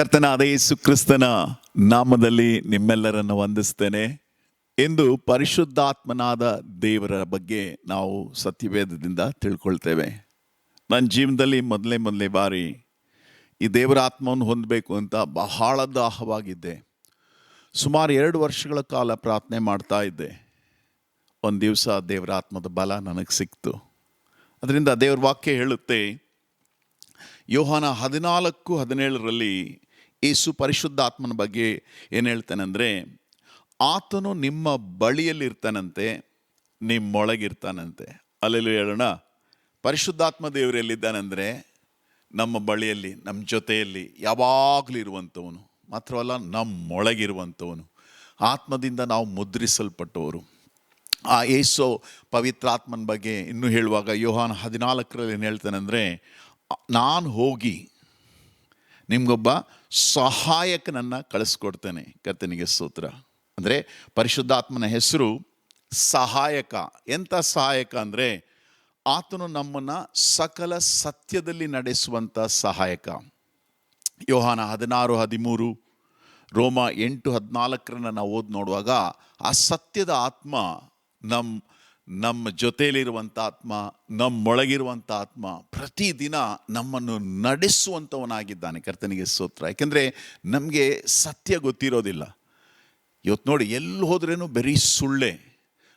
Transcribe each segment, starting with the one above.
ಕರ್ತನಾದ ಯೇಸು ಕ್ರಿಸ್ತನ ನಾಮದಲ್ಲಿ ನಿಮ್ಮೆಲ್ಲರನ್ನು ವಂದಿಸ್ತೇನೆ. ಇಂದು ಪರಿಶುದ್ಧಾತ್ಮನಾದ ದೇವರ ಬಗ್ಗೆ ನಾವು ಸತ್ಯವೇದದಿಂದ ತಿಳ್ಕೊಳ್ತೇವೆ. ನನ್ನ ಜೀವನದಲ್ಲಿ ಮೊದಲನೇ ಬಾರಿ ಈ ದೇವರ ಆತ್ಮವನ್ನು ಹೊಂದಬೇಕು ಅಂತ ಬಹಳ ದಾಹವಾಗಿದ್ದೆ. ಸುಮಾರು 2 ವರ್ಷಗಳ ಕಾಲ ಪ್ರಾರ್ಥನೆ ಮಾಡ್ತಾ ಇದ್ದೆ. ಒಂದು ದಿವಸ ದೇವರ ಆತ್ಮದ ಬಲ ನನಗೆ ಸಿಕ್ತು. ಅದರಿಂದ ದೇವರ ವಾಕ್ಯ ಹೇಳುತ್ತೆ, ಯೋಹಾನ 14:17 ಯೇಸು ಪರಿಶುದ್ಧಾತ್ಮನ ಬಗ್ಗೆ ಏನು ಹೇಳ್ತಾನೆ ಅಂದರೆ, ಆತನು ನಿಮ್ಮ ಬಳಿಯಲ್ಲಿರ್ತಾನಂತೆ, ನಿಮ್ಮೊಳಗಿರ್ತಾನಂತೆ. ಅಲ್ಲೆಲ್ಲೂ ಹೇಳೋಣ, ಪರಿಶುದ್ಧಾತ್ಮ ದೇವರು ಎಲ್ಲಿದ್ದಾನೆಂದರೆ ನಮ್ಮ ಬಳಿಯಲ್ಲಿ, ನಮ್ಮ ಜೊತೆಯಲ್ಲಿ ಯಾವಾಗಲೂ ಇರುವಂಥವನು. ಮಾತ್ರವಲ್ಲ, ನಮ್ಮೊಳಗಿರುವಂಥವನು. ಆತ್ಮದಿಂದ ನಾವು ಮುದ್ರಿಸಲ್ಪಟ್ಟವರು. ಆ ಯೇಸು ಪವಿತ್ರಾತ್ಮನ ಬಗ್ಗೆ ಇನ್ನೂ ಹೇಳುವಾಗ ಯೋಹಾನ 14 ಏನು ಹೇಳ್ತಾನೆ ಅಂದರೆ, ನಾನು ಹೋಗಿ ನಿಮಗೊಬ್ಬ ಸಹಾಯಕನನ್ನು ಕಳಿಸ್ಕೊಡ್ತೇನೆ. ಕರ್ತನಿಗೆ ಸ್ತೋತ್ರ. ಅಂದರೆ ಪರಿಶುದ್ಧಾತ್ಮನ ಹೆಸರು ಸಹಾಯಕ. ಎಂಥ ಸಹಾಯಕ ಅಂದರೆ, ಆತನು ನಮ್ಮನ್ನು ಸಕಲ ಸತ್ಯದಲ್ಲಿ ನಡೆಸುವಂಥ ಸಹಾಯಕ. ಯೋಹಾನ 16:13, ರೋಮ 8:14 ನಾವು ಓದಿ ನೋಡುವಾಗ, ಆ ಸತ್ಯದ ಆತ್ಮ ನಮ್ಮ ಜೊತೆಯಲ್ಲಿರುವಂಥ ಆತ್ಮ, ನಮ್ಮೊಳಗಿರುವಂಥ ಆತ್ಮ ಪ್ರತಿದಿನ ನಮ್ಮನ್ನು ನಡೆಸುವಂಥವನಾಗಿದ್ದಾನೆ. ಕರ್ತನಿಗೆ ಸ್ತೋತ್ರ. ಯಾಕೆಂದರೆ ನಮಗೆ ಸತ್ಯ ಗೊತ್ತಿರೋದಿಲ್ಲ. ಇವತ್ತು ನೋಡಿ, ಎಲ್ಲಿ ಹೋದ್ರೇನು ಬರೀ ಸುಳ್ಳೇ.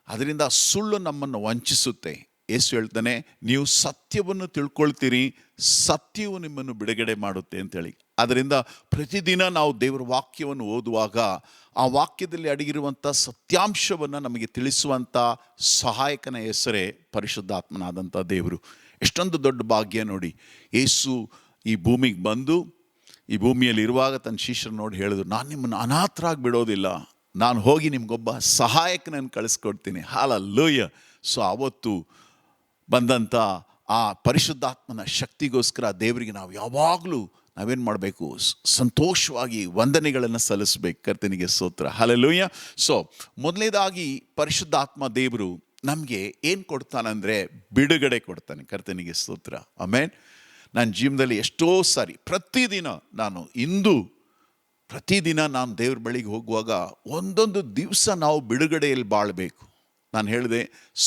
ಅದರಿಂದ ಸುಳ್ಳು ನಮ್ಮನ್ನು ವಂಚಿಸುತ್ತೆ. ಯೇಸು ಹೇಳ್ತಾನೆ, ನೀವು ಸತ್ಯವನ್ನು ತಿಳ್ಕೊಳ್ತೀರಿ, ಸತ್ಯವು ನಿಮ್ಮನ್ನು ಬಿಡುಗಡೆ ಮಾಡುತ್ತೆ ಅಂತೇಳಿ. ಅದರಿಂದ ಪ್ರತಿದಿನ ನಾವು ದೇವರ ವಾಕ್ಯವನ್ನು ಓದುವಾಗ ಆ ವಾಕ್ಯದಲ್ಲಿ ಅಡಗಿರುವಂಥ ಸತ್ಯಾಂಶವನ್ನು ನಮಗೆ ತಿಳಿಸುವಂಥ ಸಹಾಯಕನ ಹೆಸರೇ ಪರಿಶುದ್ಧಾತ್ಮನಾದಂಥ ದೇವರು. ಎಷ್ಟೊಂದು ದೊಡ್ಡ ಭಾಗ್ಯ ನೋಡಿ. ಯೇಸು ಈ ಭೂಮಿಗೆ ಬಂದು ಈ ಭೂಮಿಯಲ್ಲಿ ಇರುವಾಗ ತನ್ನ ಶಿಷ್ಯರು ನೋಡಿ ಹೇಳಿದ್ರು, ನಾನು ನಿಮ್ಮನ್ನು ಅನಾಥರಾಗಿ ಬಿಡೋದಿಲ್ಲ, ನಾನು ಹೋಗಿ ನಿಮಗೊಬ್ಬ ಸಹಾಯಕನನ್ನು ಕಳಿಸ್ಕೊಡ್ತೀನಿ. ಹಾಲೆಲೂಯಾ. ಸೊ ಅವತ್ತು ಬಂದಂಥ ಆ ಪರಿಶುದ್ಧಾತ್ಮನ ಶಕ್ತಿಗೋಸ್ಕರ ದೇವರಿಗೆ ನಾವು ಯಾವಾಗಲೂ ನಾವೇನು ಮಾಡಬೇಕು? ಸಂತೋಷವಾಗಿ ವಂದನೆಗಳನ್ನು ಸಲ್ಲಿಸಬೇಕು. ಕರ್ತನಿಗೆ ಸ್ತೋತ್ರ. ಹಲ್ಲೆಲೂಯಾ. ಸೊ ಮೊದಲನೇದಾಗಿ ಪರಿಶುದ್ಧಾತ್ಮ ದೇವರು ನಮಗೆ ಏನು ಕೊಡ್ತಾನಂದರೆ ಬಿಡುಗಡೆ ಕೊಡ್ತಾನೆ. ಕರ್ತನಿಗೆ ಸ್ತೋತ್ರ. ಆಮೇನ್. ನನ್ನ ಜೀವನದಲ್ಲಿ ಎಷ್ಟೋ ಸಾರಿ ಪ್ರತಿದಿನ ನಾನು ದೇವ್ರ ಬಳಿಗೆ ಹೋಗುವಾಗ ಒಂದೊಂದು ದಿವಸ ನಾವು ಬಿಡುಗಡೆಯಲ್ಲಿ ಬಾಳಬೇಕು. ನಾನು ಹೇಳಿದೆ,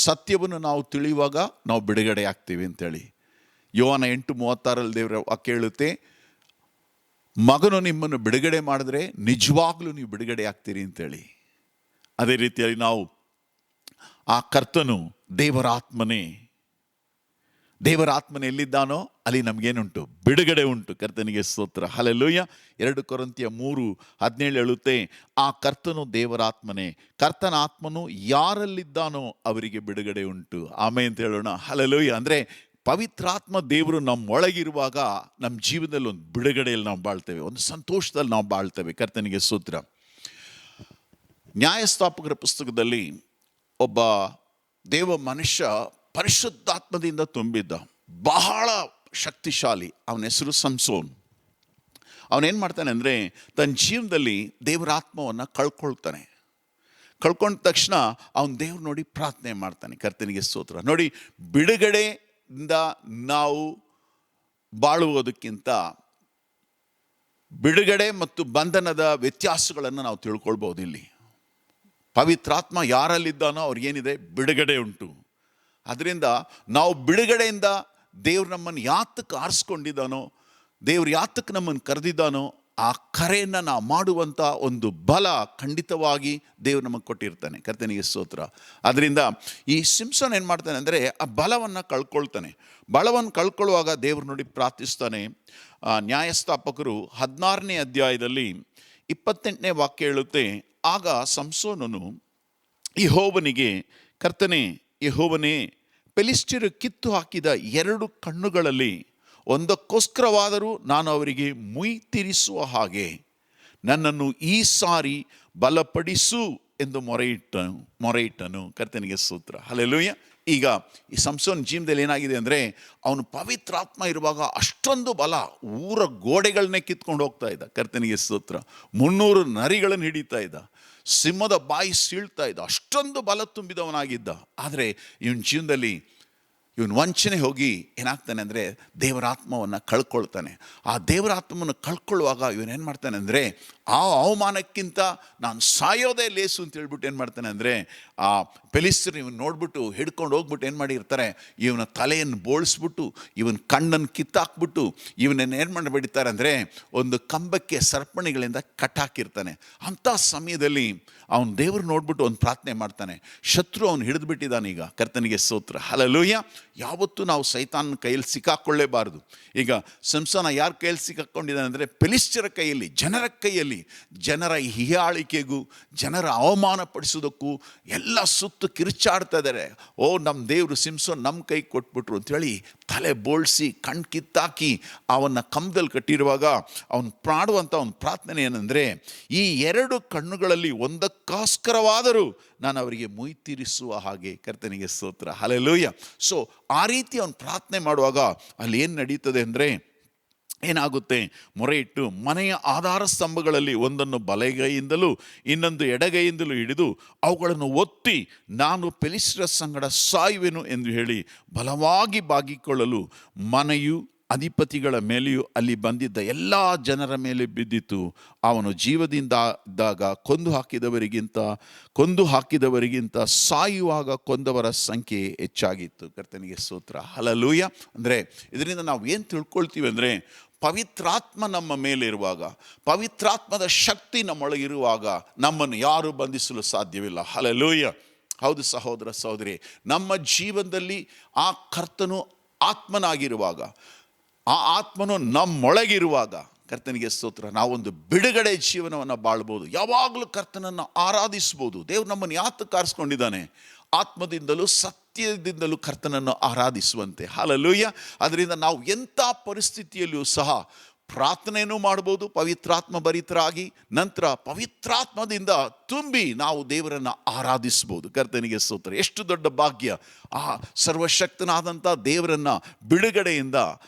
ಸತ್ಯವನ್ನು ನಾವು ತಿಳಿಯುವಾಗ ನಾವು ಬಿಡುಗಡೆ ಆಗ್ತೀವಿ ಅಂತೇಳಿ. ಯೋಹಾನ 8:36 ದೇವರ ವಾಕ್ಯ ಹೇಳುತ್ತೆ, ಮಗನು ನಿಮ್ಮನ್ನು ಬಿಡುಗಡೆ ಮಾಡಿದ್ರೆ ನಿಜವಾಗ್ಲೂ ನೀವು ಬಿಡುಗಡೆ ಆಗ್ತೀರಿ ಅಂತೇಳಿ. ಅದೇ ರೀತಿಯಾಗಿ ನಾವು ಆ ಕರ್ತನು ದೇವರಾತ್ಮನೇ ಎಲ್ಲಿದ್ದಾನೋ ಅಲ್ಲಿ ನಮಗೇನುಂಟು? ಬಿಡುಗಡೆ ಉಂಟು. ಕರ್ತನಿಗೆ ಸ್ತೋತ್ರ. ಹಲ್ಲೆಲೂಯಾ. 2 ಕೊರಿಂಥಿಯ 3:17 ಹೇಳುತ್ತೆ, ಆ ಕರ್ತನು ದೇವರಾತ್ಮನೇ, ಕರ್ತನ ಆತ್ಮನು ಯಾರಲ್ಲಿದ್ದಾನೋ ಅವರಿಗೆ ಬಿಡುಗಡೆ ಉಂಟು. ಆಮೇಲೆ ಅಂತ ಹೇಳೋಣ. ಹಲ್ಲೆಲೂಯಾ. ಅಂದರೆ ಪವಿತ್ರಾತ್ಮ ದೇವರು ನಮ್ಮೊಳಗಿರುವಾಗ ನಮ್ಮ ಜೀವನದಲ್ಲಿ ಒಂದು ಬಿಡುಗಡೆಯಲ್ಲಿ ನಾವು ಬಾಳ್ತೇವೆ, ಒಂದು ಸಂತೋಷದಲ್ಲಿ ನಾವು ಬಾಳ್ತೇವೆ. ಕರ್ತನಿಗೆ ಸ್ತೋತ್ರ. ನ್ಯಾಯಸ್ಥಾಪಕರ ಪುಸ್ತಕದಲ್ಲಿ ಒಬ್ಬ ದೇವ ಮನುಷ್ಯ ಪರಿಶುದ್ಧಾತ್ಮದಿಂದ ತುಂಬಿದ್ದ, ಬಹಳ ಶಕ್ತಿಶಾಲಿ. ಅವನ ಹೆಸರು ಸಂಸೋನ್. ಅವನೇನು ಮಾಡ್ತಾನೆ ಅಂದರೆ, ತನ್ನ ಜೀವನದಲ್ಲಿ ದೇವರ ಆತ್ಮವನ್ನು ಕಳ್ಕೊಂಡ ತಕ್ಷಣ ಅವನ ದೇವ್ರು ನೋಡಿ ಪ್ರಾರ್ಥನೆ ಮಾಡ್ತಾನೆ. ಕರ್ತನಿಗೆ ಸ್ತೋತ್ರ. ನೋಡಿ, ಬಿಡುಗಡೆಯಿಂದ ನಾವು ಬಾಳುವುದಕ್ಕಿಂತ ಬಿಡುಗಡೆ ಮತ್ತು ಬಂಧನದ ವ್ಯತ್ಯಾಸಗಳನ್ನು ನಾವು ತಿಳ್ಕೊಳ್ಬೋದು. ಇಲ್ಲಿ ಪವಿತ್ರಾತ್ಮ ಯಾರಲ್ಲಿದ್ದಾನೋ ಅವ್ರಿಗೇನಿದೆ? ಬಿಡುಗಡೆ ಉಂಟು. ಅದರಿಂದ ನಾವು ಬಿಡುಗಡೆಯಿಂದ ದೇವ್ರು ನಮ್ಮನ್ನು ಯಾತಕ್ಕೆ ಆರಿಸ್ಕೊಂಡಿದ್ದಾನೋ, ದೇವ್ರು ಯಾತಕ್ಕೆ ನಮ್ಮನ್ನು ಕರೆದಿದ್ದಾನೋ, ಆ ಕರೆಯನ್ನು ನಾವು ಮಾಡುವಂಥ ಒಂದು ಬಲ ಖಂಡಿತವಾಗಿ ದೇವ್ರು ನಮಗೆ ಕೊಟ್ಟಿರ್ತಾನೆ. ಕರ್ತನಿಗೆ ಸ್ತೋತ್ರ. ಅದರಿಂದ ಈ ಸಿಂಸನ್ ಏನು ಮಾಡ್ತಾನೆ ಅಂದರೆ, ಆ ಬಲವನ್ನು ಬಲವನ್ನು ಕಳ್ಕೊಳ್ಳುವಾಗ ದೇವ್ರು ನೋಡಿ ಪ್ರಾರ್ಥಿಸ್ತಾನೆ. ನ್ಯಾಯಸ್ಥಾಪಕರು 16ನೇ ಅಧ್ಯಾಯದಲ್ಲಿ 28ನೇ ವಾಕ್ಯ ಹೇಳುತ್ತೆ, ಆಗ ಸಂಸೋನನು ಯೆಹೋವನಿಗೆ, ಕರ್ತನೇ ಯೆಹೋವನೇ, ಫಿಲಿಷ್ಟಿಯರು ಕಿತ್ತು ಹಾಕಿದ 2 ಕಣ್ಣುಗಳಲ್ಲಿ ಒಂದಕ್ಕೋಸ್ಕರವಾದರೂ ನಾನು ಅವರಿಗೆ ಮುಯ್ ತೀರಿಸುವ ಹಾಗೆ ನನ್ನನ್ನು ಈ ಸಾರಿ ಬಲಪಡಿಸು ಎಂದು ಮೊರೆಯಿಟ್ಟನು. ಕರ್ತನಿಗೆ ಸ್ತೋತ್ರ. ಹಲ್ಲೆಲೂಯಾ. ಈಗ ಈ ಸಂಸೋನ್ ಜೀವನದಲ್ಲಿ ಏನಾಗಿದೆ ಅಂದರೆ, ಅವನು ಪವಿತ್ರಾತ್ಮ ಇರುವಾಗ ಅಷ್ಟೊಂದು ಬಲ, ಊರ ಗೋಡೆಗಳನ್ನೇ ಕಿತ್ಕೊಂಡು ಹೋಗ್ತಾ ಇದ್ದ. ಕರ್ತನಿಗೆ ಸ್ತೋತ್ರ. 300 ನರಿಗಳನ್ನು ಹಿಡಿತಾ ಇದ್ದ, ಸಿಂಹದ ಬಾಯಿ ಸೀಳ್ತಾ ಇದ್ದ, ಅಷ್ಟೊಂದು ಬಲ ತುಂಬಿದವನಾಗಿದ್ದ. ಆದರೆ ಇವನ ಜೀವನದಲ್ಲಿ ಇವನು ವಂಚನೆ ಹೋಗಿ ಏನಾಗ್ತಾನೆ ಅಂದರೆ ದೇವರಾತ್ಮವನ್ನು ಕಳ್ಕೊಳ್ತಾನೆ. ಆ ದೇವರಾತ್ಮವನ್ನು ಕಳ್ಕೊಳ್ಳುವಾಗ ಇವನೇನು ಮಾಡ್ತಾನೆ ಅಂದರೆ ಆ ಅವಮಾನಕ್ಕಿಂತ ನಾನು ಸಾಯೋದೇ ಲೇಸು ಅಂತ ಹೇಳ್ಬಿಟ್ಟು ಏನು ಮಾಡ್ತಾನೆ ಅಂದರೆ ಆ ಫಿಲಿಷ್ಟಿಯರು ಇವನು ನೋಡ್ಬಿಟ್ಟು ಹಿಡ್ಕೊಂಡು ಹೋಗ್ಬಿಟ್ಟು ಏನು ಮಾಡಿರ್ತಾರೆ, ಇವನ ತಲೆಯನ್ನು ಬೋಳಿಸ್ಬಿಟ್ಟು ಇವನ ಕಣ್ಣನ್ನು ಕಿತ್ತಾಕ್ಬಿಟ್ಟು ಇವನನ್ನು ಏನು ಮಾಡಿಬಿಡ್ತಾರೆ ಅಂದರೆ ಒಂದು ಕಂಬಕ್ಕೆ ಸರಪಣಿಗಳಿಂದ ಕಟ್ಟಾಕಿರ್ತಾನೆ. ಅಂಥ ಸಮಯದಲ್ಲಿ ಅವನು ದೇವರು ನೋಡ್ಬಿಟ್ಟು ಒಂದು ಪ್ರಾರ್ಥನೆ ಮಾಡ್ತಾನೆ. ಶತ್ರು ಅವನು ಹಿಡಿದು ಬಿಟ್ಟಿದ್ದಾನೆ. ಈಗ ಕರ್ತನಿಗೆ ಸ್ತೋತ್ರ, ಹಲ್ಲೆಲೂಯಾ. ಯಾವತ್ತೂ ನಾವು ಸೈತಾನನ ಕೈಯಲ್ಲಿ ಸಿಕ್ಕಾಕೊಳ್ಳೇಬಾರ್ದು. ಈಗ ಸಂಸೋನ ಯಾರ ಕೈಯಲ್ಲಿ ಸಿಕ್ಕಾಕೊಂಡಿದ್ದಾನೆ ಅಂದರೆ ಫಿಲಿಷ್ಟಿಯರ ಕೈಯಲ್ಲಿ, ಜನರ ಕೈಯಲ್ಲಿ. ಜನರ ಹೀಯಾಳಿಕೆಗೂ ಜನರ ಅವಮಾನ ಪಡಿಸೋದಕ್ಕೂ ಎಲ್ಲ ಸುತ್ತು ಕಿರುಚಾಡ್ತಾ ಇದ್ದಾರೆ. ಓ, ನಮ್ಮ ದೇವರು ಸಿಂಸೋನ್ ನಮ್ಮ ಕೈ ಕೊಟ್ಬಿಟ್ರು ಅಂಥೇಳಿ ತಲೆ ಬೋಳಿಸಿ ಕಣ್ ಕಿತ್ತಾಕಿ ಅವನ್ನ ಕಂಬದಲ್ಲಿ ಕಟ್ಟಿರುವಾಗ ಅವನು ಮಾಡುವಂಥ ಒಂದು ಪ್ರಾರ್ಥನೆ ಏನಂದರೆ, ಈ ಎರಡು ಕಣ್ಣುಗಳಲ್ಲಿ ಒಂದಕ್ಕೋಸ್ಕರವಾದರೂ ನಾನು ಅವರಿಗೆ ಮುಯ್ತಿರಿಸುವ ಹಾಗೆ. ಕರ್ತನಿಗೆ ಸ್ತೋತ್ರ, ಹಲ್ಲೆಲೂಯಾ. ಸೊ ಆ ರೀತಿ ಅವನು ಪ್ರಾರ್ಥನೆ ಮಾಡುವಾಗ ಅಲ್ಲಿ ಏನು ನಡೀತದೆ ಅಂದರೆ ಏನಾಗುತ್ತೆ, ಮೊರೆ ಇಟ್ಟು ಮನೆಯ ಆಧಾರ ಸ್ತಂಭಗಳಲ್ಲಿ ಒಂದನ್ನು ಬಲಗೈಯಿಂದಲೂ ಇನ್ನೊಂದು ಎಡಗೈಯಿಂದಲೂ ಹಿಡಿದು ಅವುಗಳನ್ನು ಒತ್ತಿ ನಾನು ಫಿಲಿಷ್ಟಿಯರ ಸಂಗಡ ಸಾಯುವೆನು ಎಂದು ಹೇಳಿ ಬಲವಾಗಿ ಬಾಗಿಕೊಳ್ಳಲು ಮನೆಯು ಅಧಿಪತಿಗಳ ಮೇಲೆಯೂ ಅಲ್ಲಿ ಬಂದಿದ್ದ ಎಲ್ಲ ಜನರ ಮೇಲೆ ಬಿದ್ದಿತು. ಅವನು ಜೀವದಿಂದ ಇದ್ದಾಗ ಕೊಂದು ಹಾಕಿದವರಿಗಿಂತ ಸಾಯುವಾಗ ಕೊಂದವರ ಸಂಖ್ಯೆ ಹೆಚ್ಚಾಗಿತ್ತು. ಕರ್ತನಿಗೆ ಸ್ತೋತ್ರ, ಹಲ್ಲೆಲೂಯಾ. ಅಂದರೆ ಇದರಿಂದ ನಾವು ಏನು ತಿಳ್ಕೊಳ್ತೀವಿ ಅಂದರೆ, ಪವಿತ್ರಾತ್ಮ ನಮ್ಮ ಮೇಲಿರುವಾಗ, ಪವಿತ್ರಾತ್ಮದ ಶಕ್ತಿ ನಮ್ಮೊಳಗಿರುವಾಗ ನಮ್ಮನ್ನು ಯಾರೂ ಬಂಧಿಸಲು ಸಾಧ್ಯವಿಲ್ಲ. ಹಲ್ಲೆಲೂಯಾ. ಹೌದು ಸಹೋದರ ಸಹೋದರಿ, ನಮ್ಮ ಜೀವನದಲ್ಲಿ ಆ ಕರ್ತನು ಆತ್ಮನಾಗಿರುವಾಗ, ಆ ಆತ್ಮನು ನಮ್ಮೊಳಗಿರುವಾಗ, ಕರ್ತನಿಗೆ ಸ್ತೋತ್ರ, ನಾವೊಂದು ಬಿಡುಗಡೆ ಜೀವನವನ್ನು ಬಾಳ್ಬೋದು. ಯಾವಾಗಲೂ ಕರ್ತನನ್ನು ಆರಾಧಿಸ್ಬೋದು. ದೇವ್ರು ನಮ್ಮನ್ನು ಯಾತಕ್ಕೆ ಕಾರಿಸ್ಕೊಂಡಿದ್ದಾನೆ? ಆತ್ಮದಿಂದಲೂ ಸತ್ಯದಿಂದಲೂ ಕರ್ತನನ್ನು ಆರಾಧಿಸುವಂತೆ. ಹಲ್ಲೆಲೂಯಾ. ಅದರಿಂದ ನಾವು ಎಂಥ ಪರಿಸ್ಥಿತಿಯಲ್ಲಿಯೂ ಸಹ ಪ್ರಾರ್ಥನೆಯನ್ನು ಮಾಡ್ಬೋದು, ಪವಿತ್ರಾತ್ಮ ಭರಿತರಾಗಿ. ನಂತರ ಪವಿತ್ರಾತ್ಮದಿಂದ ತುಂಬಿ ನಾವು ದೇವರನ್ನು ಆರಾಧಿಸ್ಬೋದು. ಕರ್ತನಿಗೆ ಸ್ತೋತ್ರ. ಎಷ್ಟು ದೊಡ್ಡ ಭಾಗ್ಯ! ಆ ಸರ್ವಶಕ್ತನಾದಂಥ ದೇವರನ್ನು ಬಿಡುಗಡೆಯಿಂದ,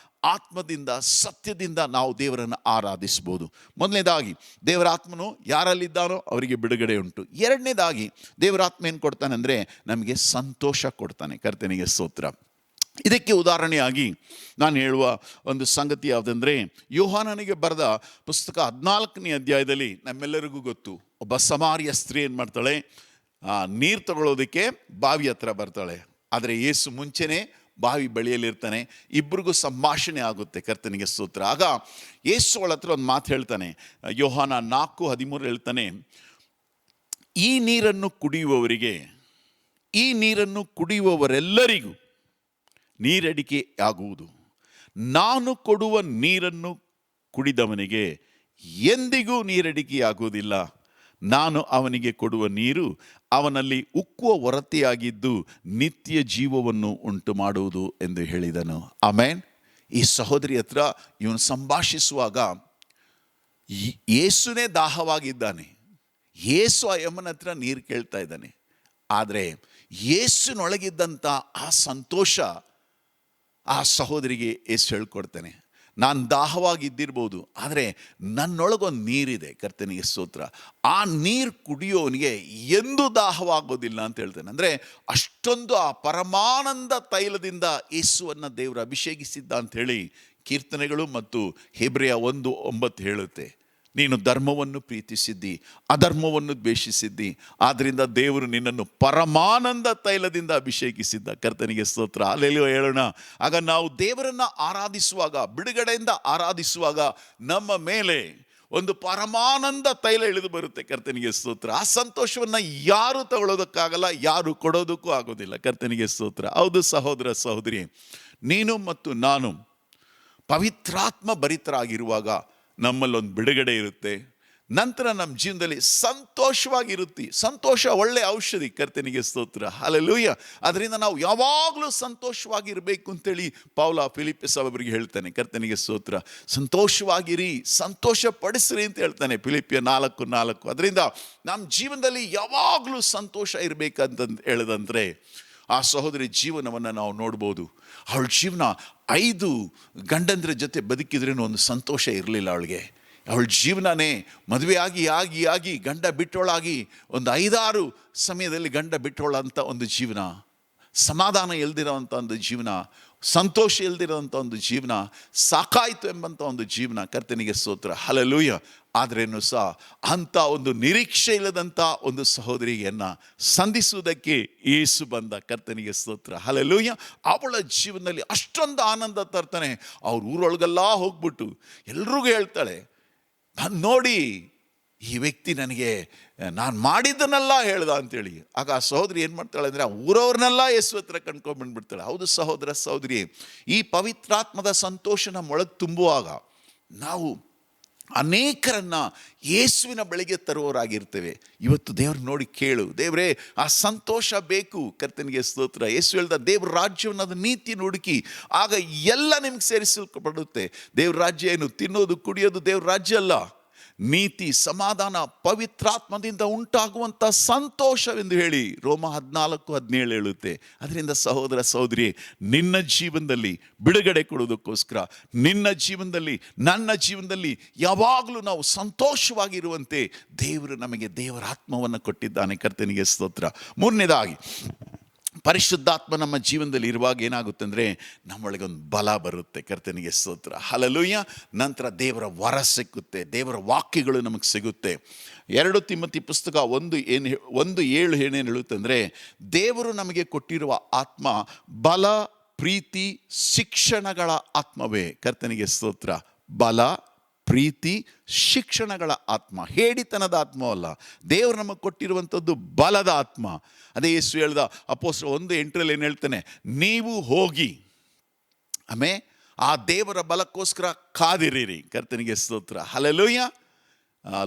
ಆತ್ಮದಿಂದ, ಸತ್ಯದಿಂದ ನಾವು ದೇವರನ್ನು ಆರಾಧಿಸ್ಬೋದು. ಮೊದಲನೇದಾಗಿ ದೇವರಾತ್ಮನು ಯಾರಲ್ಲಿದ್ದಾನೋ ಅವರಿಗೆ ಬಿಡುಗಡೆ ಉಂಟು. ಎರಡನೇದಾಗಿ ದೇವರಾತ್ಮ ಏನು ಕೊಡ್ತಾನೆ ಅಂದರೆ ನಮಗೆ ಸಂತೋಷ ಕೊಡ್ತಾನೆ. ಕರ್ತನಿಗೆ ಸ್ತೋತ್ರ. ಇದಕ್ಕೆ ಉದಾಹರಣೆಯಾಗಿ ನಾನು ಹೇಳುವ ಒಂದು ಸಂಗತಿ ಯಾವುದಂದರೆ, ಯೋಹಾನನಿಗೆ ಬರೆದ ಪುಸ್ತಕ 14ನೇ ಅಧ್ಯಾಯದಲ್ಲಿ ನಮ್ಮೆಲ್ಲರಿಗೂ ಗೊತ್ತು, ಒಬ್ಬ ಸಮಾರ್ಯ ಸ್ತ್ರೀ ಏನು ಮಾಡ್ತಾಳೆ, ನೀರು ತಗೊಳ್ಳೋದಕ್ಕೆ ಬಾವಿ ಹತ್ರ ಬರ್ತಾಳೆ. ಆದರೆ ಯೇಸು ಮುಂಚೆನೇ ಬಾವಿ ಬಳಿಯಲ್ಲಿರ್ತಾನೆ. ಇಬ್ಬರಿಗೂ ಸಂಭಾಷಣೆ ಆಗುತ್ತೆ. ಕರ್ತನಿಗೆ ಸ್ತೋತ್ರ. ಆಗ ಯೇಸು ಅವಳ ಹತ್ರ ಒಂದು ಮಾತು ಹೇಳ್ತಾನೆ. ಯೋಹಾನ 4:13 ಹೇಳ್ತಾನೆ, ಈ ನೀರನ್ನು ಕುಡಿಯುವವರೆಲ್ಲರಿಗೂ ನೀರಡಿಕೆ ಆಗುವುದು. ನಾನು ಕೊಡುವ ನೀರನ್ನು ಕುಡಿದವನಿಗೆ ಎಂದಿಗೂ ನೀರಡಿಕೆಯಾಗುವುದಿಲ್ಲ. ನಾನು ಅವನಿಗೆ ಕೊಡುವ ನೀರು ಅವನಲ್ಲಿ ಉಕ್ಕುವ ಹೊರತೆಯಾಗಿದ್ದು ನಿತ್ಯ ಜೀವವನ್ನು ಉಂಟು ಮಾಡುವುದು ಎಂದು ಹೇಳಿದನು. ಆಮೇನ್. ಈ ಸಹೋದರಿ ಹತ್ರ ಇವನು ಸಂಭಾಷಿಸುವಾಗ ಯೇಸುನೇ ದಾಹವಾಗಿದ್ದಾನೆ. ಯೇಸು ಆ ಯಮ್ಮನ ಹತ್ರ ನೀರು ಕೇಳ್ತಾ ಇದ್ದಾನೆ. ಆದರೆ ಯೇಸುನೊಳಗಿದ್ದಂಥ ಆ ಸಂತೋಷ ಆ ಸಹೋದರಿಗೆ ಯೇಸು ಹೇಳ್ಕೊಡ್ತಾನೆ. ನಾನು ದಾಹವಾಗಿದ್ದಿರ್ಬೋದು, ಆದರೆ ನನ್ನೊಳಗೊಂದು ನೀರಿದೆ. ಕರ್ತನಿಗೆ ಸ್ತೋತ್ರ. ಆ ನೀರು ಕುಡಿಯೋನಿಗೆ ಎಂದೂ ದಾಹವಾಗೋದಿಲ್ಲ ಅಂತ ಹೇಳ್ತಾನೆ. ಅಂದರೆ ಅಷ್ಟೊಂದು ಆ ಪರಮಾನಂದ ತೈಲದಿಂದ ಯೇಸುವನ್ನು ದೇವರು ಅಭಿಷೇಕಿಸಿದ್ದ ಅಂಥೇಳಿ ಕೀರ್ತನೆಗಳು ಮತ್ತು ಹೆಬ್ರೆಯ 1:9 ಹೇಳುತ್ತೆ. ನೀನು ಧರ್ಮವನ್ನು ಪ್ರೀತಿಸಿದ್ದಿ, ಅಧರ್ಮವನ್ನು ದ್ವೇಷಿಸಿದ್ದಿ, ಆದ್ದರಿಂದ ದೇವರು ನಿನ್ನನ್ನು ಪರಮಾನಂದ ತೈಲದಿಂದ ಅಭಿಷೇಕಿಸಿದ್ದ. ಕರ್ತನಿಗೆ ಸ್ತೋತ್ರ, ಹಲ್ಲೆಲೂಯಾ ಹೇಳೋಣ. ಆಗ ನಾವು ದೇವರನ್ನು ಆರಾಧಿಸುವಾಗ, ಬಿಡುಗಡೆಯಿಂದ ಆರಾಧಿಸುವಾಗ ನಮ್ಮ ಮೇಲೆ ಒಂದು ಪರಮಾನಂದ ತೈಲ ಇಳಿದು ಬರುತ್ತೆ. ಕರ್ತನಿಗೆ ಸ್ತೋತ್ರ. ಆ ಸಂತೋಷವನ್ನು ಯಾರು ತಗೊಳ್ಳೋದಕ್ಕಾಗಲ್ಲ, ಯಾರು ಕೊಡೋದಕ್ಕೂ ಆಗೋದಿಲ್ಲ. ಕರ್ತನಿಗೆ ಸ್ತೋತ್ರ. ಹೌದು ಸಹೋದರ ಸಹೋದರಿ, ನೀನು ಮತ್ತು ನಾನು ಪವಿತ್ರಾತ್ಮ ಭರಿತರಾಗಿರುವಾಗ ನಮ್ಮಲ್ಲೊಂದು ಬಿಡುಗಡೆ ಇರುತ್ತೆ. ನಂತರ ನಮ್ಮ ಜೀವನದಲ್ಲಿ ಸಂತೋಷವಾಗಿರುತ್ತೆ. ಸಂತೋಷ ಒಳ್ಳೆಯ ಔಷಧಿ. ಕರ್ತನಿಗೆ ಸ್ತೋತ್ರ, ಹಲ್ಲೆಲೂಯಾ. ಅದರಿಂದ ನಾವು ಯಾವಾಗಲೂ ಸಂತೋಷವಾಗಿರಬೇಕು ಅಂತೇಳಿ ಪೌಲ ಫಿಲಿಪ್ಪಿ ಸಭೆಯವರಿಗೆ ಹೇಳ್ತಾನೆ. ಕರ್ತನಿಗೆ ಸ್ತೋತ್ರ. ಸಂತೋಷವಾಗಿರಿ, ಸಂತೋಷ ಪಡಿಸ್ರಿ ಅಂತ ಹೇಳ್ತಾನೆ ಫಿಲಿಪ್ಪಿಯ 4:4. ಅದರಿಂದ ನಮ್ಮ ಜೀವನದಲ್ಲಿ ಯಾವಾಗಲೂ ಸಂತೋಷ ಇರಬೇಕಂತ ಹೇಳಿದಂದರೆ ಆ ಸಹೋದರಿ ಜೀವನವನ್ನು ನಾವು ನೋಡ್ಬೋದು. ಅವಳ ಜೀವನ 5 ಗಂಡಂದ್ರ ಜೊತೆ ಬದುಕಿದ್ರೇನು ಒಂದು ಸಂತೋಷ ಇರಲಿಲ್ಲ ಅವಳಿಗೆ. ಅವಳ ಜೀವನನೇ ಮದುವೆ ಆಗಿ ಗಂಡ ಬಿಟ್ಟೋಳಾಗಿ ಒಂದು 5-6 ಸಮಯದಲ್ಲಿ ಗಂಡ ಬಿಟ್ಟೋಳ ಅಂತ ಒಂದು ಜೀವನ. ಸಮಾಧಾನ ಇಲ್ದಿರೋವಂಥ ಒಂದು ಜೀವನ, ಸಂತೋಷ ಇಲ್ದಿರೋವಂಥ ಒಂದು ಜೀವನ, ಸಾಕಾಯಿತು ಎಂಬಂಥ ಒಂದು ಜೀವನ. ಕರ್ತನಿಗೆ ಸ್ತೋತ್ರ, ಹಲ್ಲೆಲೂಯಾ. ಆದ್ರೇನು ಸಹ ಅಂಥ ಒಂದು ನಿರೀಕ್ಷೆ ಇಲ್ಲದಂಥ ಒಂದು ಸಹೋದರಿಯನ್ನು ಸಂಧಿಸುವುದಕ್ಕೆ ಯೇಸು ಬಂದ. ಕರ್ತನಿಗೆ ಸ್ತೋತ್ರ, ಹಲ್ಲೆಲೂಯಾ. ಅವಳ ಜೀವನದಲ್ಲಿ ಅಷ್ಟೊಂದು ಆನಂದ ತರ್ತಾನೆ. ಅವ್ರ ಊರೊಳಗೆಲ್ಲ ಹೋಗ್ಬಿಟ್ಟು ಎಲ್ರಿಗೂ ಹೇಳ್ತಾಳೆ, ನೋಡಿ ಈ ವ್ಯಕ್ತಿ ನನಗೆ ನಾನು ಮಾಡಿದ್ದನ್ನೆಲ್ಲ ಹೇಳ್ದ ಅಂತೇಳಿ. ಆಗ ಆ ಸಹೋದರಿ ಏನು ಮಾಡ್ತಾಳೆ ಅಂದರೆ ಆ ಊರವ್ರನ್ನೆಲ್ಲ ಯೇಸು ಹತ್ರ ಕಂಡ್ಕೊಂಡ್ಬಂದ್ಬಿಡ್ತಾಳೆ. ಹೌದು ಸಹೋದರ ಸಹೋದರಿ, ಈ ಪವಿತ್ರಾತ್ಮದ ಸಂತೋಷ ನಮ್ಮೊಳಗೆ ತುಂಬುವಾಗ ನಾವು ಅನೇಕರನ್ನ ಯೇಸುವಿನ ಬಳಿಗೆ ತರುವವರಾಗಿರ್ತೇವೆ. ಇವತ್ತು ದೇವ್ರು ನೋಡಿ ಕೇಳು, ದೇವರೇ ಆ ಸಂತೋಷ ಬೇಕು. ಕರ್ತನಿಗೆ ಸ್ತೋತ್ರ. ಯೇಸು ಹೇಳ್ದ, ದೇವ್ರ ರಾಜ್ಯವನ್ನು, ಅದು ನೀತಿಯನ್ನು ಹುಡುಕಿ, ಆಗ ಎಲ್ಲ ನಿಮ್ಗೆ ಸೇರಿಸಲ್ಪಡುತ್ತೆ. ದೇವ್ರ ರಾಜ್ಯ ಏನು? ತಿನ್ನೋದು ಕುಡಿಯೋದು ದೇವ್ರ ರಾಜ್ಯ ಅಲ್ಲ. ನೀತಿ, ಸಮಾಧಾನ, ಪವಿತ್ರಾತ್ಮದಿಂದ ಉಂಟಾಗುವಂಥ ಸಂತೋಷವೆಂದು ಹೇಳಿ ರೋಮ 14:17 ಹೇಳುತ್ತೆ. ಅದರಿಂದ ಸಹೋದರ ಸಹೋದರಿ, ನಿನ್ನ ಜೀವನದಲ್ಲಿ ಬಿಡುಗಡೆ ಕೊಡೋದಕ್ಕೋಸ್ಕರ, ನಿನ್ನ ಜೀವನದಲ್ಲಿ, ನನ್ನ ಜೀವನದಲ್ಲಿ ಯಾವಾಗಲೂ ನಾವು ಸಂತೋಷವಾಗಿರುವಂತೆ ದೇವರು ನಮಗೆ ದೇವರ ಆತ್ಮವನ್ನು ಕೊಟ್ಟಿದ್ದಾನೆ. ಕರ್ತನಿಗೆ ಸ್ತೋತ್ರ. ಮೂರನೇದಾಗಿ, ಪರಿಶುದ್ಧಾತ್ಮ ನಮ್ಮ ಜೀವನದಲ್ಲಿ ಇರುವಾಗ ಏನಾಗುತ್ತೆ ಅಂದರೆ ನಮ್ಮೊಳಗೆ ಒಂದು ಬಲ ಬರುತ್ತೆ. ಕರ್ತನಿಗೆ ಸ್ತೋತ್ರ, ಹಲ್ಲೆಲೂಯಾ. ನಂತರ ದೇವರ ವರ ಸಿಕ್ಕುತ್ತೆ, ದೇವರ ವಾಕ್ಯಗಳು ನಮಗೆ ಸಿಗುತ್ತೆ. 2 ತಿಮೋತಿ ಪುಸ್ತಕ 1:7 ಏನೇನು ಹೇಳುತ್ತೆ ಅಂದರೆ, ದೇವರು ನಮಗೆ ಕೊಟ್ಟಿರುವ ಆತ್ಮ ಬಲ, ಪ್ರೀತಿ, ಶಿಕ್ಷಣಗಳ ಆತ್ಮವೇ. ಕರ್ತನಿಗೆ ಸ್ತೋತ್ರ. ಬಲ, ಪ್ರೀತಿ, ಶಿಕ್ಷಣಗಳ ಆತ್ಮ, ಹೇಡಿತನದ ಆತ್ಮವಲ್ಲ. ದೇವರು ನಮಗೆ ಕೊಟ್ಟಿರುವಂಥದ್ದು ಬಲದ ಆತ್ಮ. ಅದೇ ಯೇಸು ಹೇಳ್ದ, ಅಪೊಸ್ತಲರು 1:8 ಏನು ಹೇಳ್ತಾನೆ, ನೀವು ಹೋಗಿ ಆ ದೇವರ ಬಲಕ್ಕೋಸ್ಕರ ಕಾದಿರಿರಿ. ಕರ್ತನಿಗೆ ಸ್ತೋತ್ರ, ಹಲ್ಲೆಲೂಯಾ.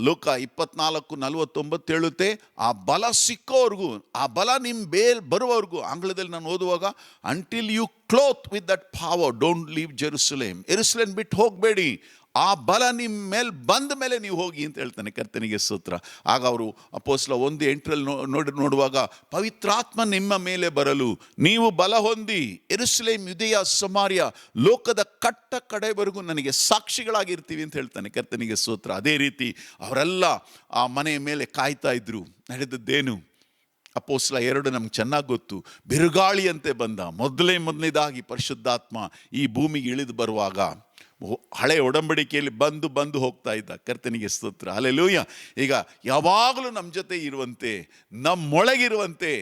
ಲೋಕ 24:49 ಹೇಳುತ್ತೆ, ಆ ಬಲ ಸಿಕ್ಕೋವರೆಗೂ, ಆ ಬಲ ನಿಮ್ಮ ಬರುವವರೆಗೂ, ಆಂಗ್ಲದಲ್ಲಿ ನಾನು ಓದುವಾಗ, until you clothe with that power don't leave Jerusalem. ಯೆರೂಸಲೇಮ್ ಬಿಟ್ಟು ಹೋಗಬೇಡಿ, ಆ ಬಲ ನಿಮ್ಮ ಮೇಲೆ ಬಂದ ಮೇಲೆ ನೀವು ಹೋಗಿ ಅಂತ ಹೇಳ್ತಾನೆ. ಕರ್ತನಿಗೆ ಸ್ತೋತ್ರ. ಆಗ ಅವರು ಅಪೊಸ್ತಲ 1:8 ನೋಡುವಾಗ, ಪವಿತ್ರಾತ್ಮ ನಿಮ್ಮ ಮೇಲೆ ಬರಲು ನೀವು ಬಲ ಹೊಂದಿ ಯೆರೂಸಲೇಮ್, ಯೂದೆಯ, ಸಮಾರ್ಯ, ಲೋಕದ ಕಟ್ಟ ಕಡೆವರೆಗೂ ನನಗೆ ಸಾಕ್ಷಿಗಳಾಗಿರ್ತೀವಿ ಅಂತ ಹೇಳ್ತಾನೆ. ಕರ್ತನಿಗೆ ಸ್ತೋತ್ರ. ಅದೇ ರೀತಿ ಅವರೆಲ್ಲ ಆ ಮನೆಯ ಮೇಲೆ ಕಾಯ್ತಾ ಇದ್ರು. ನಡೆದದ್ದೇನು? ಅಪೊಸ್ತಲ 2 ನಮ್ಗೆ ಚೆನ್ನಾಗಿ ಗೊತ್ತು. ಬಿರುಗಾಳಿಯಂತೆ ಬಂದ. ಮೊದಲನೇದಾಗಿ ಪರಿಶುದ್ಧಾತ್ಮ ಈ ಭೂಮಿಗೆ ಇಳಿದು ಬರುವಾಗ ಹಳೆ ಒಡಂಬಡಿಕೆಯಲ್ಲಿ ಬಂದು ಹೋಗ್ತಾ ಇದ್ದ. ಕರ್ತನಿಗೆ ಸ್ತೋತ್ರ, ಹಲ್ಲೆಲೂಯಾ. ಈಗ ಯಾವಾಗಲೂ ನಮ್ಮ ಜೊತೆ ಇರುವಂತೆ, ನಮ್ಮೊಳಗಿರುವಂತೆ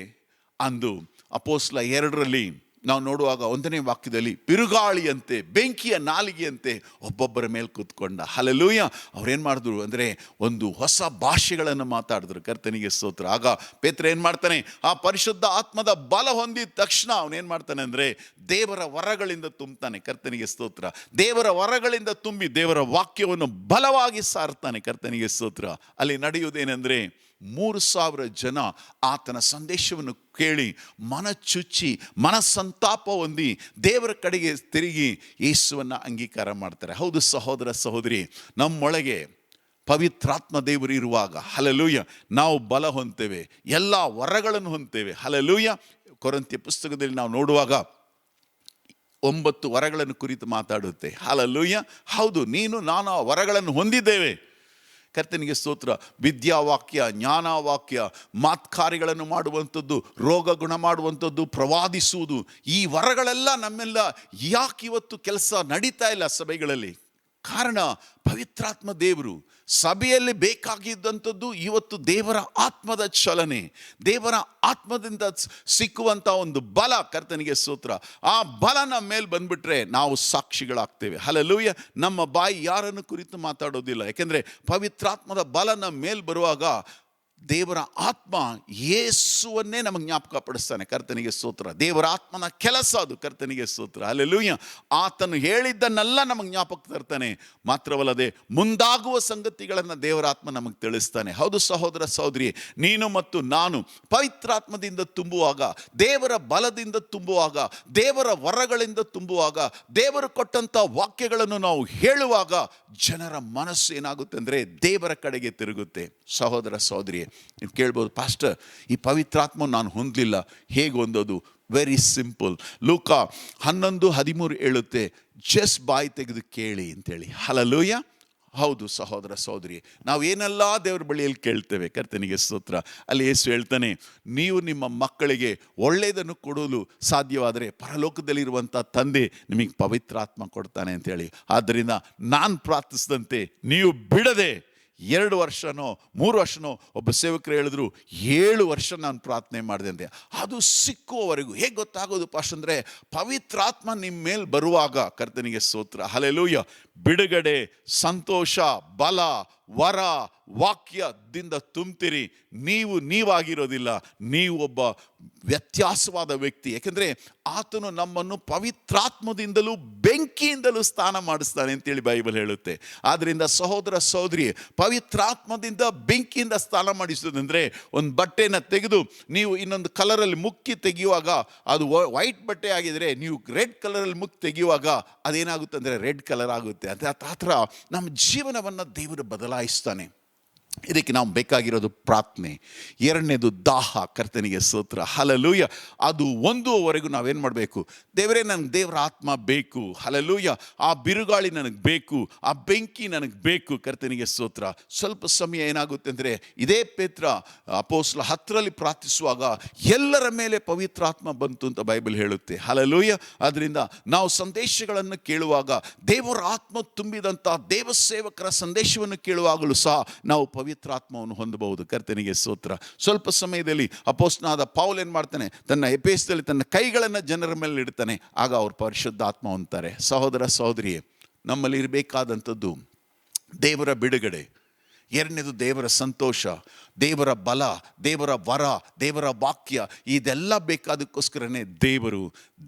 ಅಂದು ಅಪೊಸ್ತಲ 2 ನಾವು ನೋಡುವಾಗ 1ನೇ ವಾಕ್ಯದಲ್ಲಿ ಬಿರುಗಾಳಿಯಂತೆ, ಬೆಂಕಿಯ ನಾಲಿಗೆಯಂತೆ ಒಬ್ಬೊಬ್ಬರ ಮೇಲೆ ಕೂತ್ಕೊಂಡ. ಹಲ್ಲೆಲೂಯಾ. ಅವ್ರೇನು ಮಾಡಿದ್ರು ಅಂದರೆ ಒಂದು ಹೊಸ ಭಾಷೆಗಳನ್ನು ಮಾತಾಡಿದ್ರು. ಕರ್ತನಿಗೆ ಸ್ತೋತ್ರ. ಆಗ ಪೇತ್ರ ಏನು ಮಾಡ್ತಾನೆ, ಆ ಪರಿಶುದ್ಧ ಆತ್ಮದ ಬಲ ಹೊಂದಿದ ತಕ್ಷಣ ಅವನೇನು ಮಾಡ್ತಾನೆ ಅಂದರೆ ದೇವರ ವರಗಳಿಂದ ತುಂಬ್ತಾನೆ. ಕರ್ತನಿಗೆ ಸ್ತೋತ್ರ. ದೇವರ ವರಗಳಿಂದ ತುಂಬಿ ದೇವರ ವಾಕ್ಯವನ್ನು ಬಲವಾಗಿ ಸಾರ್ತಾನೆ. ಕರ್ತನಿಗೆ ಸ್ತೋತ್ರ. ಅಲ್ಲಿ ನಡೆಯುವುದೇನೆಂದರೆ 3,000 ಜನ ಆತನ ಸಂದೇಶವನ್ನು ಕೇಳಿ ಮನಚುಚ್ಚಿ, ಮನಸ್ಸಂತಾಪ ಹೊಂದಿ ದೇವರ ಕಡೆಗೆ ತಿರುಗಿ ಯೇಸುವನ್ನು ಅಂಗೀಕಾರ ಮಾಡ್ತಾರೆ. ಹೌದು ಸಹೋದರ ಸಹೋದರಿ, ನಮ್ಮೊಳಗೆ ಪವಿತ್ರಾತ್ಮ ದೇವರು ಇರುವಾಗ, ಹಲ್ಲೆಲೂಯಾ, ನಾವು ಬಲ ಹೊಂದ್ತೇವೆ, ಎಲ್ಲ ವರಗಳನ್ನು ಹೊಂದ್ತೇವೆ. ಹಲ್ಲೆಲೂಯಾ. ಕೊರಿಂಥ್ಯ ಪುಸ್ತಕದಲ್ಲಿ ನಾವು ನೋಡುವಾಗ 9 ವರಗಳನ್ನು ಕುರಿತು ಮಾತಾಡುತ್ತೆ. ಹಲ್ಲೆಲೂಯಾ. ಹೌದು, ನೀನು ನಾನು ಆ ವರಗಳನ್ನು ಹೊಂದಿದ್ದೇವೆ. ಕರ್ತನಿಗೆ ಸ್ತೋತ್ರ. ವಿದ್ಯಾವಾಕ್ಯ, ಜ್ಞಾನವಾಕ್ಯ, ಮಾತ್ಕಾರ್ಯಗಳನ್ನು ಮಾಡುವಂಥದ್ದು, ರೋಗ ಗುಣ ಮಾಡುವಂಥದ್ದು, ಪ್ರವಾದಿಸುವುದು, ಈ ವರಗಳೆಲ್ಲ ನಮ್ಮೆಲ್ಲ ಯಾಕೆ ಇವತ್ತು ಕೆಲಸ ನಡೀತಾ ಇಲ್ಲ ಸಭೆಗಳಲ್ಲಿ? ಕಾರಣ ಪವಿತ್ರಾತ್ಮ ದೇವರು. ಸಭೆಯಲ್ಲಿ ಬೇಕಾಗಿದ್ದಂಥದ್ದು ಇವತ್ತು ದೇವರ ಆತ್ಮದ ಚಲನೆ, ದೇವರ ಆತ್ಮದಿಂದ ಸಿಕ್ಕುವಂಥ ಒಂದು ಬಲ. ಕರ್ತನಿಗೆ ಸ್ತೋತ್ರ. ಆ ಬಲ ನಮ್ಮ ಮೇಲೆ ಬಂದ್ಬಿಟ್ರೆ ನಾವು ಸಾಕ್ಷಿಗಳಾಗ್ತೇವೆ. ಹಲ್ಲೆಲೂಯಾ. ನಮ್ಮ ಬಾಯಿ ಯಾರನ್ನು ಕುರಿತು ಮಾತಾಡೋದಿಲ್ಲ. ಯಾಕೆಂದರೆ ಪವಿತ್ರಾತ್ಮದ ಬಲ ನಮ್ಮ ಮೇಲೆ ಬರುವಾಗ ದೇವರ ಆತ್ಮ ಯೇಸುವನ್ನೇ ನಮಗೆ ಜ್ಞಾಪಕ ಪಡಿಸ್ತಾನೆ. ಕರ್ತನಿಗೆ ಸ್ತೋತ್ರ. ದೇವರ ಆತ್ಮನ ಕೆಲಸ ಅದು. ಕರ್ತನಿಗೆ ಸ್ತೋತ್ರ, ಹಲ್ಲೆಲೂಯಾ. ಆತನು ಹೇಳಿದ್ದನ್ನೆಲ್ಲ ನಮಗೆ ಜ್ಞಾಪಕ ತರ್ತಾನೆ. ಮಾತ್ರವಲ್ಲದೆ ಮುಂದಾಗುವ ಸಂಗತಿಗಳನ್ನು ದೇವರ ಆತ್ಮ ನಮಗೆ ತಿಳಿಸ್ತಾನೆ. ಹೌದು ಸಹೋದರ ಸಹೋದರಿ, ನೀನು ಮತ್ತು ನಾನು ಪವಿತ್ರಾತ್ಮದಿಂದ ತುಂಬುವಾಗ, ದೇವರ ಬಲದಿಂದ ತುಂಬುವಾಗ, ದೇವರ ವರಗಳಿಂದ ತುಂಬುವಾಗ, ದೇವರು ಕೊಟ್ಟಂಥ ವಾಕ್ಯಗಳನ್ನು ನಾವು ಹೇಳುವಾಗ ಜನರ ಮನಸ್ಸು ಏನಾಗುತ್ತೆ ಅಂದರೆ ದೇವರ ಕಡೆಗೆ ತಿರುಗುತ್ತೆ. ಸಹೋದರ ಸಹೋದರಿ, ನೀವು ಕೇಳ್ಬೋದು, ಪಾಸ್ಟರ್ ಈ ಪವಿತ್ರಾತ್ಮ ನಾನು ಹೊಂದಲಿಲ್ಲ, ಹೇಗೆ ಹೊಂದೋದು? Very simple. ಲೂಕ 11:13 ಹೇಳುತ್ತೆ, ಜಸ್ಟ್ ಬಾಯಿ ತೆಗೆದು ಕೇಳಿ ಅಂತೇಳಿ. ಹಲ್ಲೆಲೂಯಾ. ಹೌದು ಸಹೋದರ ಸಹೋದರಿ, ನಾವು ಏನೆಲ್ಲ ದೇವರ ಬಳಿಯಲ್ಲಿ ಕೇಳ್ತೇವೆ, ಕರ್ತನಿಗೆ ಸ್ತೋತ್ರ. ಅಲ್ಲಿ ಯೇಸು ಹೇಳ್ತಾನೆ, ನೀವು ನಿಮ್ಮ ಮಕ್ಕಳಿಗೆ ಒಳ್ಳೆಯದನ್ನು ಕೊಡಲು ಸಾಧ್ಯವಾದರೆ ಪರಲೋಕದಲ್ಲಿರುವಂಥ ತಂದೆ ನಿಮಗೆ ಪವಿತ್ರಾತ್ಮ ಕೊಡ್ತಾನೆ ಅಂತೇಳಿ. ಆದ್ದರಿಂದ ನಾನು ಪ್ರಾರ್ಥಿಸಿದಂತೆ ನೀವು ಬಿಡದೆ 2 ವರ್ಷನೋ 3 ವರ್ಷನೋ, ಒಬ್ಬ ಸೇವಕರು ಹೇಳಿದ್ರು 7 ವರ್ಷ ನಾನು ಪ್ರಾರ್ಥನೆ ಮಾಡಿದೆ ಅಂತೆ. ಅದು ಸಿಕ್ಕುವವರೆಗೂ. ಹೇಗೆ ಗೊತ್ತಾಗೋದು ಪಾಸ್ಟ್ ಅಂದರೆ, ಪವಿತ್ರಾತ್ಮ ನಿಮ್ಮ ಮೇಲೆ ಬರುವಾಗ, ಕರ್ತನಿಗೆ ಸ್ತೋತ್ರ, ಹಲ್ಲೆಲೂಯಾ, ಬಿಡುಗಡೆ, ಸಂತೋಷ, ಬಲ, ವರ, ವಾಕ್ಯದಿಂದ ತುಂಬ್ತೀರಿ. ನೀವಾಗಿರೋದಿಲ್ಲ, ನೀವು ಒಬ್ಬ ವ್ಯತ್ಯಾಸವಾದ ವ್ಯಕ್ತಿ. ಯಾಕೆಂದರೆ ಆತನು ನಮ್ಮನ್ನು ಪವಿತ್ರಾತ್ಮದಿಂದಲೂ ಬೆಂಕಿಯಿಂದಲೂ ಸ್ನಾನ ಮಾಡಿಸ್ತಾನೆ ಅಂತೇಳಿ ಬೈಬಲ್ ಹೇಳುತ್ತೆ. ಆದ್ದರಿಂದ ಸಹೋದರ ಸಹೋದರಿ, ಪವಿತ್ರಾತ್ಮದಿಂದ ಬೆಂಕಿಯಿಂದ ಸ್ನಾನ ಮಾಡಿಸೋದಂದರೆ, ಒಂದು ಬಟ್ಟೆನ ತೆಗೆದು ನೀವು ಇನ್ನೊಂದು ಕಲರಲ್ಲಿ ಮುಕ್ಕಿ ತೆಗೆಯುವಾಗ ಅದು ವೈಟ್ ಬಟ್ಟೆ ಆಗಿದ್ರೆ, ನೀವು ರೆಡ್ ಕಲರಲ್ಲಿ ಮುಕ್ಕಿ ತೆಗೆಯುವಾಗ ಅದೇನಾಗುತ್ತೆ ಅಂದರೆ ರೆಡ್ ಕಲರ್ ಆಗುತ್ತೆ. ಆ ಥರ ನಮ್ಮ ಜೀವನವನ್ನು ದೇವರು ಬದಲಾಯಿಸ್ತಾನೆ. ಇದಕ್ಕೆ ನಾವು ಬೇಕಾಗಿರೋದು ಪ್ರಾರ್ಥನೆ. 2ನೇದು ದಾಹ, ಕರ್ತನಿಗೆ ಸ್ತೋತ್ರ, ಹಲ್ಲೆಲೂಯಾ. ಅದು ಹೊಂದುವವರೆಗೂ ನಾವೇನು ಮಾಡಬೇಕು? ದೇವರೇ, ನನಗೆ ದೇವರ ಆತ್ಮ ಬೇಕು, ಹಲ್ಲೆಲೂಯಾ, ಆ ಬಿರುಗಾಳಿ ನನಗೆ ಬೇಕು, ಆ ಬೆಂಕಿ ನನಗೆ ಬೇಕು, ಕರ್ತನಿಗೆ ಸ್ತೋತ್ರ. ಸ್ವಲ್ಪ ಸಮಯ ಏನಾಗುತ್ತೆ ಅಂದರೆ, ಇದೇ ಪೇತ್ರ ಅಪೊಸ್ತಲ 10ರಲ್ಲಿ ಪ್ರಾರ್ಥಿಸುವಾಗ ಎಲ್ಲರ ಮೇಲೆ ಪವಿತ್ರಾತ್ಮ ಬಂತು ಅಂತ ಬೈಬಲ್ ಹೇಳುತ್ತೆ, ಹಲ್ಲೆಲೂಯಾ. ಅದರಿಂದ ನಾವು ಸಂದೇಶಗಳನ್ನು ಕೇಳುವಾಗ, ದೇವರ ಆತ್ಮ ತುಂಬಿದಂಥ ದೇವಸೇವಕರ ಸಂದೇಶವನ್ನು ಕೇಳುವಾಗಲೂ ಸಹ ನಾವು ಪವಿತ್ರಾತ್ಮವನ್ನು ಹೊಂದಬಹುದು, ಕರ್ತನಿಗೆ ಸ್ತೋತ್ರ. ಸ್ವಲ್ಪ ಸಮಯದಲ್ಲಿ ಅಪೊಸ್ತಲನಾದ ಪೌಲ್ ಏನು ಮಾಡ್ತಾನೆ, ತನ್ನ ಎಪೇಸದಲ್ಲಿ ತನ್ನ ಕೈಗಳನ್ನು ಜನರ ಮೇಲೆ ಇಡ್ತಾನೆ, ಆಗ ಅವರು ಪರಿಶುದ್ಧಾತ್ಮ ಹೊಂದ್ತಾರೆ. ಸಹೋದರ ಸಹೋದರಿಯೇ, ನಮ್ಮಲ್ಲಿ ಇರಬೇಕಾದಂಥದ್ದು ದೇವರ ಬಿಡುಗಡೆ, 2ನೇದು ದೇವರ ಸಂತೋಷ, ದೇವರ ಬಲ, ದೇವರ ವರ, ದೇವರ ವಾಕ್ಯ. ಇದೆಲ್ಲ ಬೇಕಾದಕ್ಕೋಸ್ಕರನೇ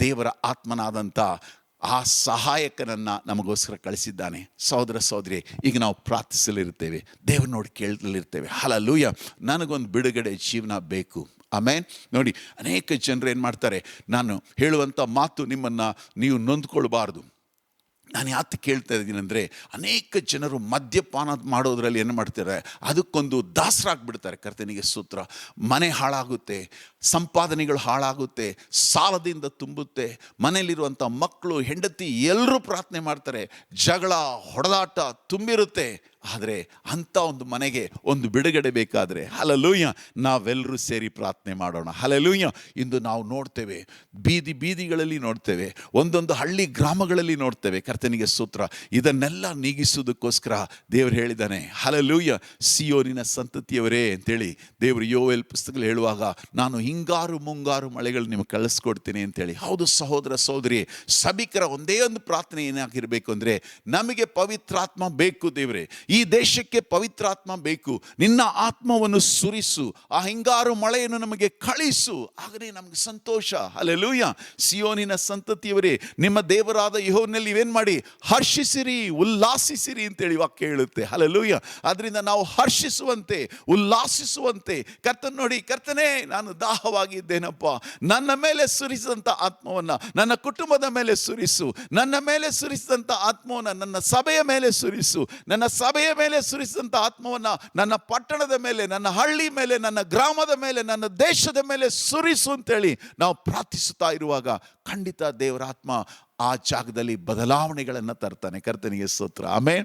ದೇವರ ಆತ್ಮನಾದಂಥ ಆ ಸಹಾಯಕನನ್ನು ನಮಗೋಸ್ಕರ ಕಳಿಸಿದ್ದಾನೆ. ಸಹೋದರ ಸಹೋದರಿ, ಈಗ ನಾವು ಪ್ರಾರ್ಥಿಸಲಿರ್ತೇವೆ, ದೇವ್ರ ನೋಡಿ ಕೇಳಲಿರ್ತೇವೆ, ಹಲ್ಲೆಲೂಯಾ, ನನಗೊಂದು ಬಿಡುಗಡೆ ಜೀವನ ಬೇಕು. ಆಮೇನ್. ನೋಡಿ, ಅನೇಕ ಜನರು ಏನು ಮಾಡ್ತಾರೆ, ನಾನು ಹೇಳುವಂಥ ಮಾತು ನಿಮ್ಮನ್ನು ನೀವು ನೊಂದ್ಕೊಳ್ಬಾರ್ದು. ನಾನು ಯಾಕೆ ಕೇಳ್ತಾ ಇದ್ದೀನಿ ಅಂದರೆ, ಅನೇಕ ಜನರು ಮದ್ಯಪಾನ ಮಾಡೋದ್ರಲ್ಲಿ ಏನು ಮಾಡ್ತಾರೆ, ಅದಕ್ಕೊಂದು ದಾಸರಾಗ್ಬಿಡ್ತಾರೆ, ಕರ್ತನಿಗೆ ಸ್ತೋತ್ರ. ಮನೆ ಹಾಳಾಗುತ್ತೆ, ಸಂಪಾದನೆಗಳು ಹಾಳಾಗುತ್ತೆ, ಸಾಲದಿಂದ ತುಂಬುತ್ತೆ, ಮನೆಯಲ್ಲಿರುವಂಥ ಮಕ್ಕಳು, ಹೆಂಡತಿ ಎಲ್ಲರೂ ಪ್ರಾರ್ಥನೆ ಮಾಡ್ತಾರೆ, ಜಗಳ ಹೊಡೆದಾಟ ತುಂಬಿರುತ್ತೆ. ಆದರೆ ಅಂಥ ಒಂದು ಮನೆಗೆ ಒಂದು ಬಿಡುಗಡೆ ಬೇಕಾದರೆ, ಹಲ್ಲೆಲೂಯಾ, ನಾವೆಲ್ಲರೂ ಸೇರಿ ಪ್ರಾರ್ಥನೆ ಮಾಡೋಣ. ಹಲ್ಲೆಲೂಯಾ. ಇಂದು ನಾವು ನೋಡ್ತೇವೆ, ಬೀದಿಗಳಲ್ಲಿ ನೋಡ್ತೇವೆ, ಒಂದೊಂದು ಹಳ್ಳಿ ಗ್ರಾಮಗಳಲ್ಲಿ ನೋಡ್ತೇವೆ, ಕರ್ತನಿಗೆ ಸ್ತೋತ್ರ. ಇದನ್ನೆಲ್ಲ ನೀಗಿಸುವುದಕ್ಕೋಸ್ಕರ ದೇವರು ಹೇಳಿದ್ದಾನೆ, ಹಲ್ಲೆಲೂಯಾ, ಸಿಯೋನಿನ ಸಂತತಿಯವರೇ ಅಂತೇಳಿ ದೇವರು ಯೋವೇಲ್ ಪುಸ್ತಕದಲ್ಲಿ ಹೇಳುವಾಗ, ನಾನು ಹಿಂಗಾರು ಮುಂಗಾರು ಮಳೆಗಳು ನಿಮಗೆ ಕಳಿಸ್ಕೊಡ್ತೀನಿ ಅಂತೇಳಿ. ಹೌದು ಸಹೋದರ ಸಹೋದರಿ, ಸಭಿಕರ ಒಂದೇ ಒಂದು ಪ್ರಾರ್ಥನೆ ಏನಾಗಿರಬೇಕು ಅಂದರೆ, ನಮಗೆ ಪವಿತ್ರಾತ್ಮ ಬೇಕು ದೇವರೇ, ಈ ದೇಶಕ್ಕೆ ಪವಿತ್ರಾತ್ಮ ಬೇಕು, ನಿನ್ನ ಆತ್ಮವನ್ನು ಸುರಿಸು, ಆ ಹಿಂಗಾರು ಮಳೆಯನ್ನು ನಮಗೆ ಕಳಿಸು, ಆಗಲೇ ನಮಗೆ ಸಂತೋಷ. ಹಲ್ಲೆಲೂಯಾ. ಸಿಯೋನಿನ ಸಂತತಿಯವರೇ, ನಿಮ್ಮ ದೇವರಾದ ಯೆಹೋವನಲ್ಲಿ ಇವೇನು ಮಾಡಿ, ಹರ್ಷಿಸಿರಿ, ಉಲ್ಲಾಸಿಸಿರಿ ಅಂತೇಳಿ ವಾಕ್ಯ ಹೇಳುತ್ತೆ. ಹಲ್ಲೆಲೂಯಾ. ಅದರಿಂದ ನಾವು ಹರ್ಷಿಸುವಂತೆ, ಉಲ್ಲಾಸಿಸುವಂತೆ, ಕರ್ತನ ನೋಡಿ, ಕರ್ತನೇ, ನಾನು ದಾಹವಾಗಿದ್ದೇನಪ್ಪ, ನನ್ನ ಮೇಲೆ ಸುರಿಸಿದಂಥ ಆತ್ಮವನ್ನು ನನ್ನ ಕುಟುಂಬದ ಮೇಲೆ ಸುರಿಸು, ನನ್ನ ಮೇಲೆ ಸುರಿಸಿದಂಥ ಆತ್ಮವನ್ನು ನನ್ನ ಸಭೆಯ ಮೇಲೆ ಸುರಿಸು, ನನ್ನ ಸಭೆಯ ಮೇಲೆ ಸುರಿಸಿದಂಥ ಆತ್ಮವನ್ನು ನನ್ನ ಪಟ್ಟಣದ ಮೇಲೆ, ನನ್ನ ಹಳ್ಳಿ ಮೇಲೆ, ನನ್ನ ಗ್ರಾಮದ ಮೇಲೆ, ನನ್ನ ದೇಶದ ಮೇಲೆ ಸುರಿಸು ಅಂತೇಳಿ ನಾವು ಪ್ರಾರ್ಥಿಸುತ್ತಾ ಇರುವಾಗ ಖಂಡಿತ ದೇವರ ಆತ್ಮ ಆ ಜಾಗದಲ್ಲಿ ಬದಲಾವಣೆಗಳನ್ನು ತರ್ತಾನೆ, ಕರ್ತನಿಗೆ ಸ್ತೋತ್ರ. ಆಮೇಲೆ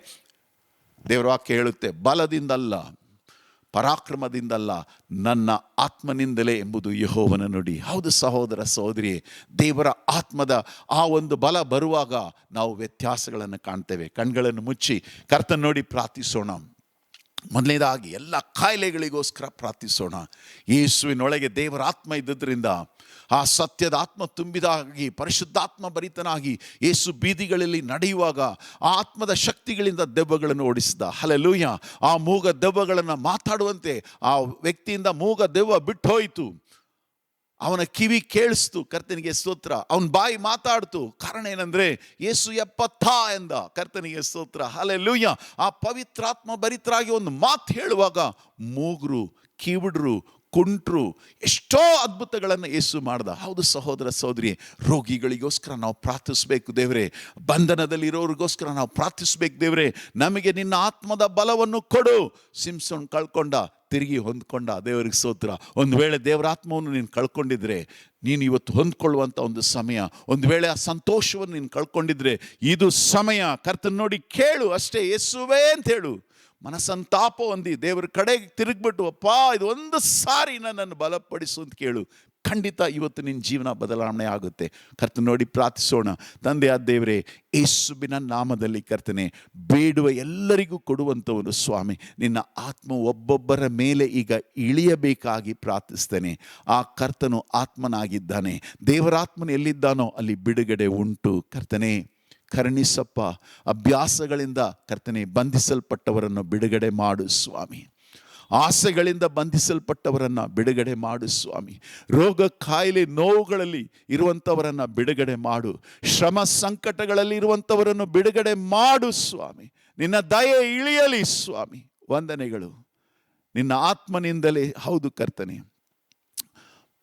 ದೇವರ ವಾಕ್ಯ ಹೇಳುತ್ತೆ, ಬಲದಿಂದಲ್ಲ, ಪರಾಕ್ರಮದಿಂದಲ್ಲ, ನನ್ನ ಆತ್ಮನಿಂದಲೇ ಎಂಬುದು ಯೆಹೋವನ ನುಡಿ. ಹೌದು ಸಹೋದರ ಸಹೋದರಿ, ದೇವರ ಆತ್ಮದ ಆ ಒಂದು ಬಲ ಬರುವಾಗ ನಾವು ವ್ಯತ್ಯಾಸಗಳನ್ನು ಕಾಣ್ತೇವೆ. ಕಣ್ಗಳನ್ನು ಮುಚ್ಚಿ ಕರ್ತನ ನೋಡಿ ಪ್ರಾರ್ಥಿಸೋಣ. ಮೊದಲನೇದಾಗಿ ಎಲ್ಲ ಕಾಯಿಲೆಗಳಿಗೋಸ್ಕರ ಪ್ರಾರ್ಥಿಸೋಣ. ಯೇಸುವಿನೊಳಗೆ ದೇವರ ಆತ್ಮ ಇದ್ದದ್ರಿಂದ, ಆ ಸತ್ಯದ ಆತ್ಮ ತುಂಬಿದಾಗಿ, ಪರಿಶುದ್ಧಾತ್ಮ ಭರಿತನಾಗಿ ಯೇಸು ಬೀದಿಗಳಲ್ಲಿ ನಡೆಯುವಾಗ ಆ ಆತ್ಮದ ಶಕ್ತಿಗಳಿಂದ ದೆವ್ವಗಳನ್ನು ಓಡಿಸಿದ. ಹಲ್ಲೆಲೂಯಾ. ಆ ಮೂಗ ದೆವ್ವಗಳನ್ನು ಮಾತಾಡುವಂತೆ ಆ ವ್ಯಕ್ತಿಯಿಂದ ಮೂಗ ದೆವ್ವ ಬಿಟ್ಟು ಹೋಯಿತು, ಅವನ ಕಿವಿ ಕೇಳಿಸ್ತು, ಕರ್ತನಿಗೆ ಸ್ತೋತ್ರ. ಅವನ ಬಾಯಿ ಮಾತಾಡ್ತು. ಕಾರಣ ಏನಂದ್ರೆ, ಯೇಸು ಎಪ್ಪತ್ತಾ ಎಂದ, ಕರ್ತನಿಗೆ ಸ್ತೋತ್ರ. ಹಲ್ಲೆಲೂಯಾ. ಆ ಪವಿತ್ರಾತ್ಮ ಭರಿತರಾಗಿ ಒಂದು ಮಾತು ಹೇಳುವಾಗ ಮೂಗರು, ಕಿವಿಡ್ರು, ಕುಂಟ್ರು, ಎಷ್ಟೋ ಅದ್ಭುತಗಳನ್ನು ಯೇಸು ಮಾಡ್ದ. ಹೌದು ಸಹೋದರ ಸಹೋದರಿ, ರೋಗಿಗಳಿಗೋಸ್ಕರ ನಾವು ಪ್ರಾರ್ಥಿಸಬೇಕು ದೇವರೇ, ಬಂಧನದಲ್ಲಿರೋರಿಗೋಸ್ಕರ ನಾವು ಪ್ರಾರ್ಥಿಸಬೇಕು ದೇವರೇ, ನಮಗೆ ನಿನ್ನ ಆತ್ಮದ ಬಲವನ್ನು ಕೊಡು. ಸಿಂಸೋನ್ ಕಳ್ಕೊಂಡ, ತಿರುಗಿ ಹೊಂದ್ಕೊಂಡ. ದೇವರಿಗೆ ಸ್ತೋತ್ರ. ಒಂದು ವೇಳೆ ದೇವರಾತ್ಮವನ್ನು ನೀನು ಕಳ್ಕೊಂಡಿದ್ರೆ, ನೀನು ಇವತ್ತು ಹೊಂದ್ಕೊಳ್ಳುವಂಥ ಒಂದು ಸಮಯ. ಒಂದು ವೇಳೆ ಆ ಸಂತೋಷವನ್ನು ನೀನು ಕಳ್ಕೊಂಡಿದ್ರೆ, ಇದು ಸಮಯ. ಕರ್ತನ ನೋಡಿ ಕೇಳು ಅಷ್ಟೇ, ಯೇಸುವೇ ಅಂತ ಹೇಳು. ಮನಸ್ಸಂತಾಪ ಹೊಂದಿ ದೇವರ ಕಡೆಗೆ ತಿರುಗ್ಬಿಟ್ಟು, ಅಪ್ಪ ಇದು ಒಂದು ಸಾರಿ ನನ್ನನ್ನು ಬಲಪಡಿಸು ಅಂತ ಕೇಳು. ಖಂಡಿತ ಇವತ್ತು ನಿನ್ನ ಜೀವನ ಬದಲಾವಣೆ ಆಗುತ್ತೆ. ಕರ್ತನ ನೋಡಿ ಪ್ರಾರ್ಥಿಸೋಣ. ತಂದೆಯಾದ ದೇವರೇ, ಯೇಸುವಿನ ನಾಮದಲ್ಲಿ ಕರ್ತನೆ, ಬೇಡುವ ಎಲ್ಲರಿಗೂ ಕೊಡುವಂಥವನು ಸ್ವಾಮಿ. ನಿನ್ನ ಆತ್ಮ ಒಬ್ಬೊಬ್ಬರ ಮೇಲೆ ಈಗ ಇಳಿಯಬೇಕಾಗಿ ಪ್ರಾರ್ಥಿಸ್ತೇನೆ. ಆ ಕರ್ತನು ಆತ್ಮನಾಗಿದ್ದಾನೆ. ದೇವರಾತ್ಮನು ಎಲ್ಲಿದ್ದಾನೋ ಅಲ್ಲಿ ಬಿಡುಗಡೆ ಉಂಟು. ಕರ್ತನೆ ಕರುಣಿಸಪ್ಪ. ಅಭ್ಯಾಸಗಳಿಂದ ಕರ್ತನೆ ಬಂಧಿಸಲ್ಪಟ್ಟವರನ್ನು ಬಿಡುಗಡೆ ಮಾಡು ಸ್ವಾಮಿ. ಆಸೆಗಳಿಂದ ಬಂಧಿಸಲ್ಪಟ್ಟವರನ್ನು ಬಿಡುಗಡೆ ಮಾಡು ಸ್ವಾಮಿ. ರೋಗ ಕಾಯಿಲೆ ನೋವುಗಳಲ್ಲಿ ಇರುವಂಥವರನ್ನು ಬಿಡುಗಡೆ ಮಾಡು. ಶ್ರಮ ಸಂಕಟಗಳಲ್ಲಿ ಇರುವಂಥವರನ್ನು ಬಿಡುಗಡೆ ಮಾಡು ಸ್ವಾಮಿ. ನಿನ್ನ ದಯೆ ಇಳಿಯಲಿ ಸ್ವಾಮಿ. ವಂದನೆಗಳು. ನಿನ್ನ ಆತ್ಮನಿಂದಲೇ. ಹೌದು ಕರ್ತನೆ,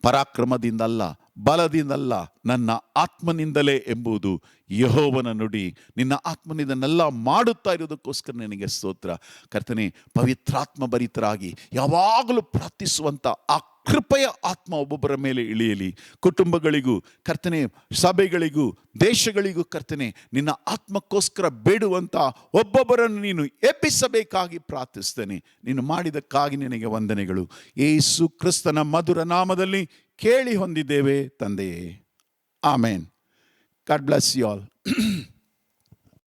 ಪರಾಕ್ರಮದಿಂದಲ್ಲ, ಬಲದಿಂದಲ್ಲ, ನನ್ನ ಆತ್ಮನಿಂದಲೇ ಎಂಬುದು ಯೆಹೋವನ ನುಡಿ. ನಿನ್ನ ಆತ್ಮನಿಂದನ್ನೆಲ್ಲ ಮಾಡುತ್ತಾ ಇರೋದಕ್ಕೋಸ್ಕರ ನಿನಗೆ ಸ್ತೋತ್ರ. ಕರ್ತನೆ, ಪವಿತ್ರಾತ್ಮ ಭರಿತರಾಗಿ ಯಾವಾಗಲೂ ಪ್ರಾರ್ಥಿಸುವಂಥ ಆ ಕೃಪೆಯ ಆತ್ಮ ಒಬ್ಬೊಬ್ಬರ ಮೇಲೆ ಇಳಿಯಲಿ. ಕುಟುಂಬಗಳಿಗೂ ಕರ್ತನೆ, ಸಭೆಗಳಿಗೂ, ದೇಶಗಳಿಗೂ ಕರ್ತನೆ, ನಿನ್ನ ಆತ್ಮಕ್ಕೋಸ್ಕರ ಬೇಡುವಂಥ ಒಬ್ಬೊಬ್ಬರನ್ನು ನೀನು ಎಬ್ಬಿಸಬೇಕಾಗಿ ಪ್ರಾರ್ಥಿಸ್ತೇನೆ. ನೀನು ಮಾಡಿದಕ್ಕಾಗಿ ನಿನಗೆ ವಂದನೆಗಳು. ಯೇಸು ಕ್ರಿಸ್ತನ ಮಧುರ ನಾಮದಲ್ಲಿ ಕೇಳಿ ಹೊಂದಿದ್ದೇವೆ ತಂದೆಯೇ. ಆಮೇನ್. God bless you all.